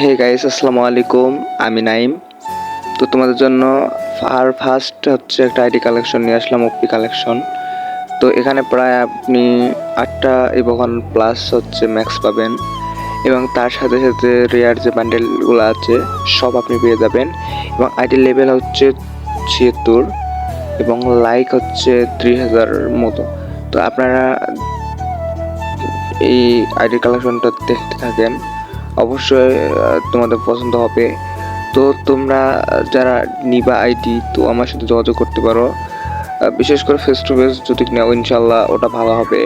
Hey guys, আসসালামু আলাইকুম। আমি নাইম। তো তোমাদের জন্য ফার্স্ট হচ্ছে একটা আইডি কালেকশন নিয়ে আসলাম, ওপি কালেকশন। তো এখানে প্রায় আপনি 8টা ইভোকন প্লাস হচ্ছে ম্যাক্স পাবেন, এবং তার সাথে সাথে রেয়ার যে বান্ডেলগুলো আছে সব আপনি পেয়ে যাবেন। এবং আইডি লেভেল হচ্ছে 76 এবং লাইক হচ্ছে 3000 মতো। তো আপনারা এই আইডি কালেকশনটা দেখতে থাকেন, অবশ্যই তোমাদের পছন্দ হবে। তো তোমরা যারা নিবা আইডি, তো আমার সাথে যোগাযোগ করতে পারো। বিশেষ করে ফেস টু ফেস যদি নাও, ইনশাল্লাহ ওটা ভালো হবে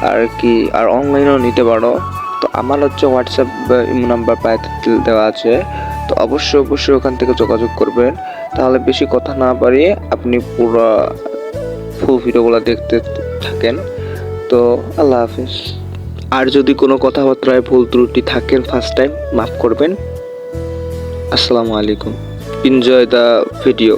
আর কি। আর অনলাইনেও নিতে পারো। তো আমার হচ্ছে হোয়াটসঅ্যাপ ইমো নাম্বার প্রায় দেওয়া আছে। তো অবশ্যই ওখান থেকে যোগাযোগ করবেন। তাহলে বেশি কথা না বাড়িয়ে আপনি পুরো ফুল ভিডিওগুলো দেখতে থাকেন। তো আল্লাহ হাফিজ। আর যদি কোনো কথাবার্তায় ভুল ত্রুটি থাকেন ফার্স্ট টাইম, মাফ করবেন। আসসালামু আলাইকুম। Enjoy the video.